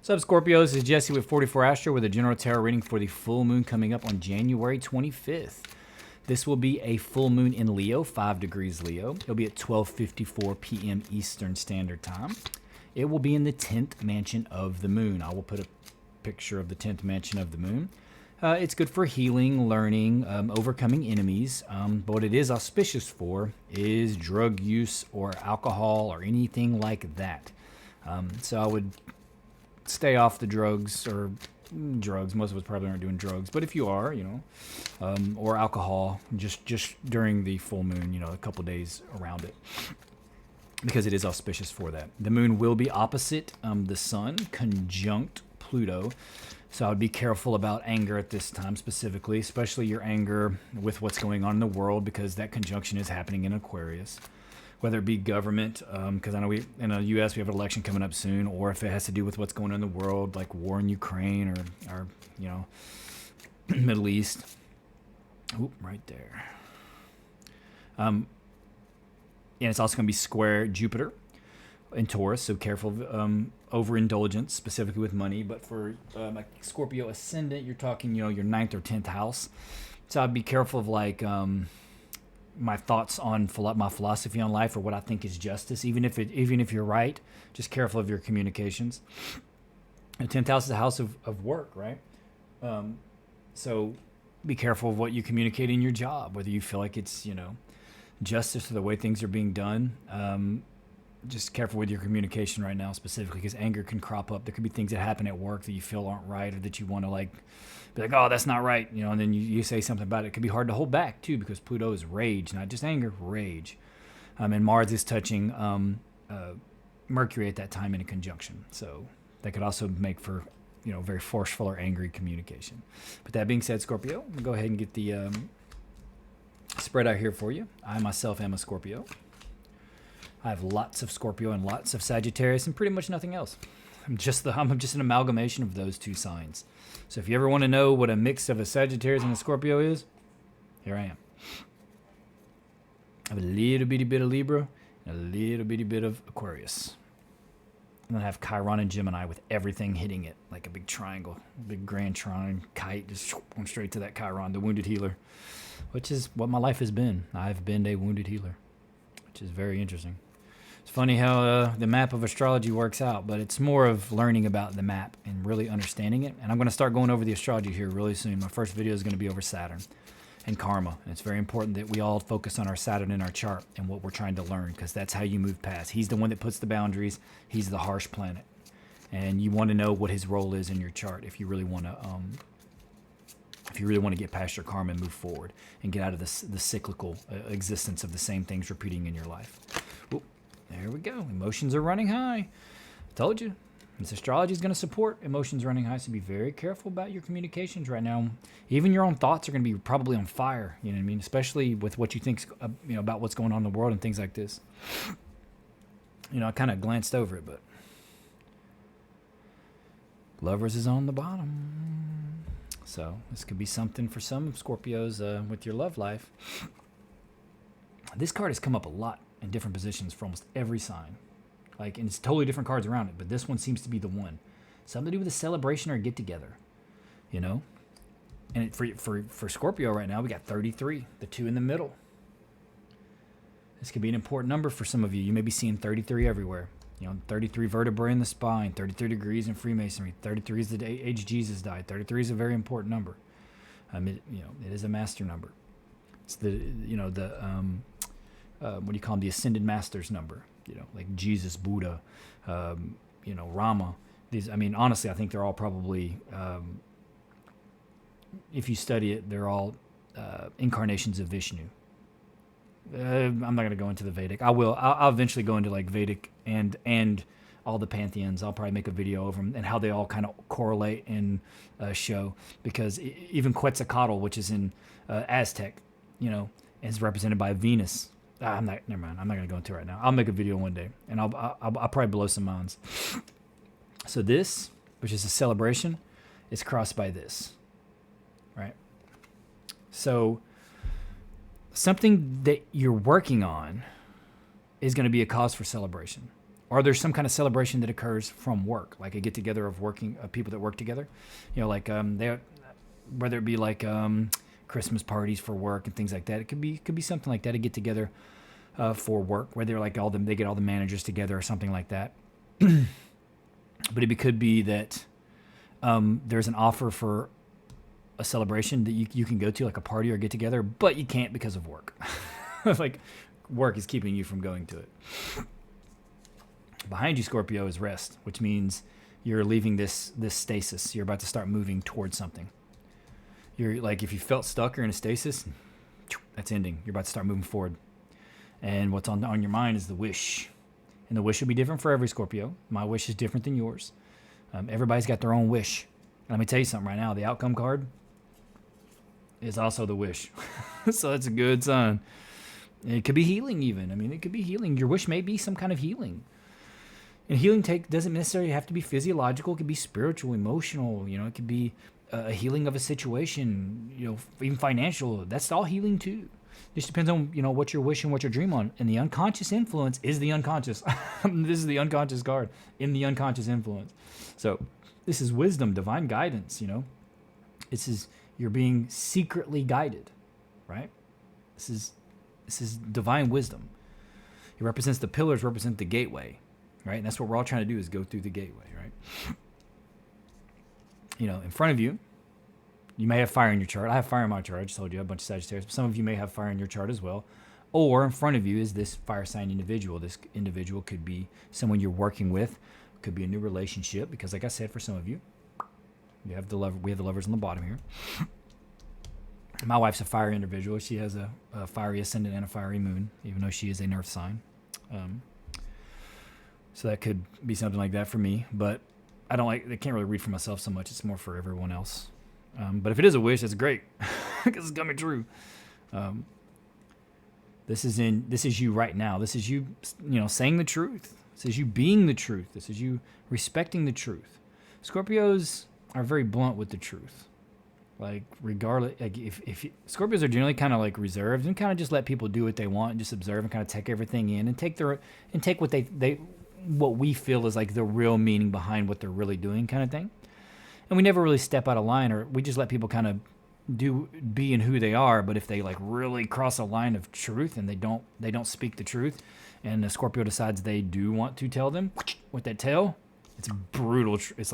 What's up, Scorpios? This is Jesse with 44 Astro with a general tarot reading for the full moon coming up on January 25th. This will be a full moon in Leo, 5 degrees Leo. It'll be at 12:54 p.m. Eastern Standard Time. It will be in the 10th mansion of the moon. I will put a picture of the 10th mansion of the moon. It's good for healing, learning, overcoming enemies. But what it is auspicious for is drug use or alcohol or anything like that. So I would stay off the drugs or drugs. Most of us probably aren't doing drugs, but if you are, or alcohol, just during the full moon, a couple days around it, because it is auspicious for that. The moon will be opposite the sun, conjunct Pluto. So I would be careful about anger at this time specifically, especially your anger with what's going on in the world, because that conjunction is happening in Aquarius. Whether it be government, because I know in the U.S. we have an election coming up soon, or if it has to do with what's going on in the world, like war in Ukraine or Middle East. Oop, right there. And it's also going to be square Jupiter in Taurus, so careful of overindulgence, specifically with money. But for like Scorpio ascendant, you're talking, your 9th or 10th house. So I'd be careful of my thoughts on my philosophy on life, or what I think is justice, even if you're right. Just careful of your communications. The 10th house is a house of work, right? So be careful of what you communicate in your job, whether you feel like it's justice or the way things are being done. Just careful with your communication right now, specifically because anger can crop up. There could be things that happen at work that you feel aren't right, or that you want to be like, oh, that's not right, and then you say something about it. It could be hard to hold back too, because Pluto is rage, not just anger, rage. And Mars is touching Mercury at that time in a conjunction, so that could also make for very forceful or angry communication. But that being said, Scorpio, I'm gonna go ahead and get the spread out here for you. I myself am a Scorpio. I have lots of Scorpio and lots of Sagittarius and pretty much nothing else. I'm just an amalgamation of those two signs. So if you ever want to know what a mix of a Sagittarius and a Scorpio is, here I am. I have a little bitty bit of Libra and a little bitty bit of Aquarius. And then I have Chiron and Gemini with everything hitting it like a big triangle, big grand trine kite, just going straight to that Chiron, the wounded healer, which is what my life has been. I've been a wounded healer, which is very interesting. It's funny how the map of astrology works out, but it's more of learning about the map and really understanding it. And I'm going to start going over the astrology here really soon. My first video is going to be over Saturn and karma. And it's very important that we all focus on our Saturn in our chart and what we're trying to learn, because that's how you move past. He's the one that puts the boundaries. He's the harsh planet. And you want to know what his role is in your chart if you really want to get past your karma and move forward and get out of the cyclical existence of the same things repeating in your life. Oop. There we go. Emotions are running high. Told you. This astrology is going to support emotions running high, so be very careful about your communications right now. Even your own thoughts are going to be probably on fire, you know what I mean? Especially with what you think, about what's going on in the world and things like this. I kind of glanced over it, but Lovers is on the bottom. So this could be something for some Scorpios with your love life. This card has come up a lot in different positions for almost every sign. And it's totally different cards around it, but this one seems to be the one. Something to do with a celebration or a get-together, And for Scorpio right now, we got 33, the 2 in the middle. This could be an important number for some of you. You may be seeing 33 everywhere. 33 vertebrae in the spine, 33 degrees in Freemasonry. 33 is the age Jesus died. 33 is a very important number. It is a master number. It's the what do you call them? The ascended masters number. Like Jesus, Buddha, Rama. These, honestly, I think they're all probably, if you study it, they're all incarnations of Vishnu. I'm not going to go into the Vedic. I will. I'll eventually go into Vedic and all the pantheons. I'll probably make a video of them and how they all kind of correlate and show. Because even Quetzalcoatl, which is in Aztec, is represented by Venus. Never mind. I'm not going to go into it right now. I'll make a video one day, and I'll probably blow some minds. So this, which is a celebration, is crossed by this, right? So something that you're working on is going to be a cause for celebration. Or there's some kind of celebration that occurs from work, like a get together of working people that work together. Like they, whether it be like Christmas parties for work and things like that. It could be something like that. A get together for work, where they're like they get all the managers together or something like that. But it could be that there's an offer for a celebration that you can go to, like a party or get together, but you can't because of work. Like work is keeping you from going to it. Behind you, Scorpio, is rest, which means you're leaving this stasis. You're about to start moving towards something. You're like, if you felt stuck or in a stasis, that's ending. You're about to start moving forward. And what's on your mind is the wish. And the wish will be different for every Scorpio. My wish is different than yours. Everybody's got their own wish. And let me tell you something right now. The outcome card is also the wish. So that's a good sign. It could be healing even. I mean, it could be healing. Your wish may be some kind of healing. And healing doesn't necessarily have to be physiological. It could be spiritual, emotional. It could be a healing of a situation, even financial. That's all healing too. Just depends on, what you're wishing, what you're dreaming on. And the unconscious influence is the unconscious. This is the unconscious card in the unconscious influence. So this is wisdom, divine guidance, This is, you're being secretly guided, right? This is divine wisdom. It represents the pillars, represent the gateway, right? And that's what we're all trying to do, is go through the gateway, right? In front of you, you may have fire in your chart. I have fire in my chart. I just told you I have a bunch of Sagittarius. But some of you may have fire in your chart as well. Or in front of you is this fire sign individual. This individual could be someone you're working with. Could be a new relationship. Because like I said, for some of you, we have the lovers on the bottom here. My wife's a fire individual. She has a fiery ascendant and a fiery moon, even though she is an earth sign. So that could be something like that for me. But I can't really read for myself so much. It's more for everyone else. But if it is a wish, that's great, because it's coming true. This is you right now. This is you, saying the truth. This is you being the truth. This is you respecting the truth. Scorpios are very blunt with the truth. Like, regardless, like Scorpios are generally kind of like reserved and kind of just let people do what they want and just observe and kind of take everything in and take what what we feel is like the real meaning behind what they're really doing, kind of thing. And we never really step out of line, or we just let people kind of be in who they are. But if they like really cross a line of truth and they don't speak the truth, and the Scorpio decides they do want to tell them with that tail, it's brutal. It's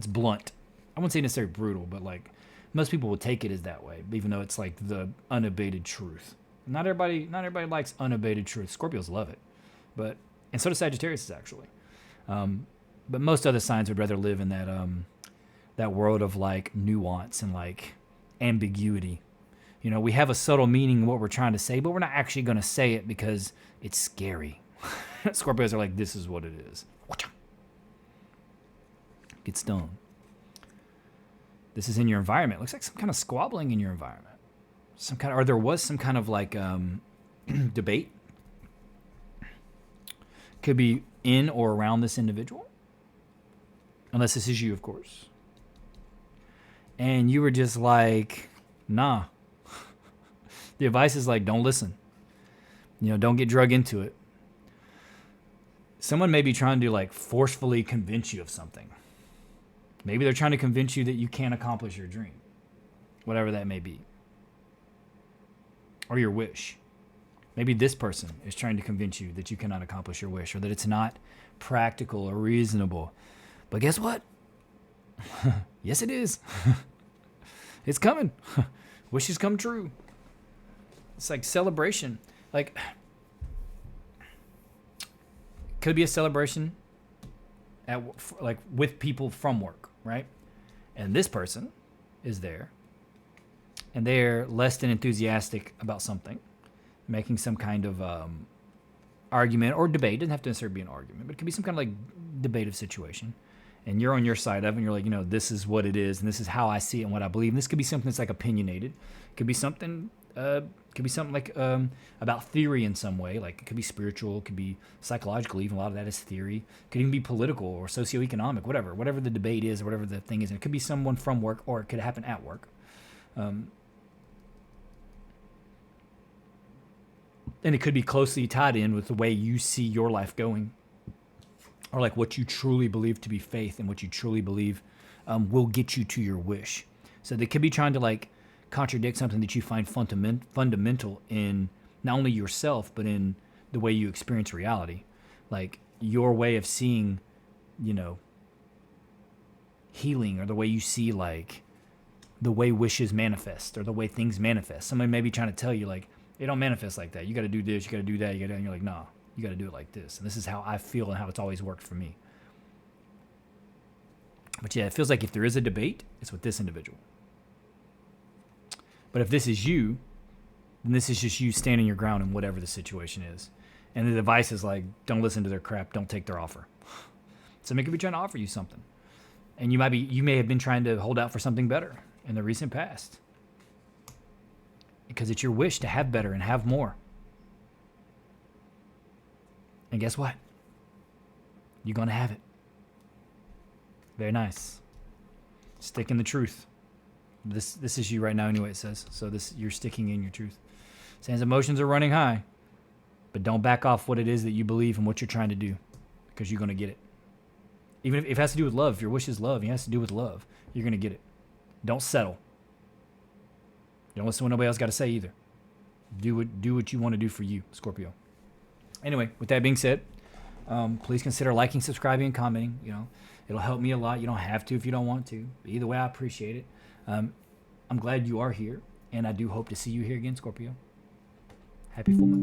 blunt. I wouldn't say necessarily brutal, but like most people would take it as that way, even though it's like the unabated truth. Not everybody likes unabated truth. Scorpios love it, and so does Sagittarius actually. But most other signs would rather live in that world of like nuance and like ambiguity. We have a subtle meaning in what we're trying to say, but we're not actually going to say it because it's scary. Scorpios are like, this is what it is. Get stoned. This is in your environment. It looks like some kind of squabbling in your environment. Or there was some kind of like debate. Could be in or around this individual. Unless this is you, of course. And you were just like, nah. The advice is like, don't listen. Don't get drug into it. Someone may be trying to like forcefully convince you of something. Maybe they're trying to convince you that you can't accomplish your dream. Whatever that may be. Or your wish. Maybe this person is trying to convince you that you cannot accomplish your wish, or that it's not practical or reasonable. But guess what? Yes, it is. It's coming. Wishes come true. It's like celebration. Like, could be a celebration with people from work, right? And this person is there, and they're less than enthusiastic about something, making some kind of argument or debate. It doesn't have to necessarily be an argument, but it could be some kind of like debative situation. And you're on your side of it, and you're like, this is what it is, and this is how I see it and what I believe. And this could be something that's like opinionated. It could be something like about theory in some way. Like it could be spiritual, it could be psychological. Even a lot of that is theory. It could even be political or socioeconomic, whatever the debate is, or whatever the thing is. And it could be someone from work, or it could happen at work. And it could be closely tied in with the way you see your life going. or like what you truly believe to be faith and what you truly believe will get you to your wish. So they could be trying to like contradict something that you find fundamental in not only yourself, but in the way you experience reality. Like your way of seeing, you know, healing, or the way you see like the way wishes manifest or the way things manifest. Somebody may be trying to tell you like, it don't manifest like that. You got to do this, you got to do that, you got to, and you're like, nah, you got to do it like this. And this is how I feel and how it's always worked for me. But yeah, it feels like if there is a debate, it's with this individual. But if this is you, then this is just you standing your ground in whatever the situation is. And the advice is like, don't listen to their crap, don't take their offer. Somebody could be trying to offer you something. And you may have been trying to hold out for something better in the recent past. Because it's your wish to have better and have more. And guess what? You're going to have it. Very nice. Stick in the truth. This is you right now anyway, it says. So you're sticking in your truth. Sans emotions are running high. But don't back off what it is that you believe and what you're trying to do. Because you're going to get it. Even if it has to do with love. If your wish is love, it has to do with love. You're going to get it. Don't settle. Don't listen to what nobody else got to say either. Do what you want to do for you, Scorpio. Anyway, with that being said, please consider liking, subscribing, and commenting. You know, it'll help me a lot. You don't have to if you don't want to. But either way, I appreciate it. I'm glad you are here, and I do hope to see you here again, Scorpio. Happy full moon.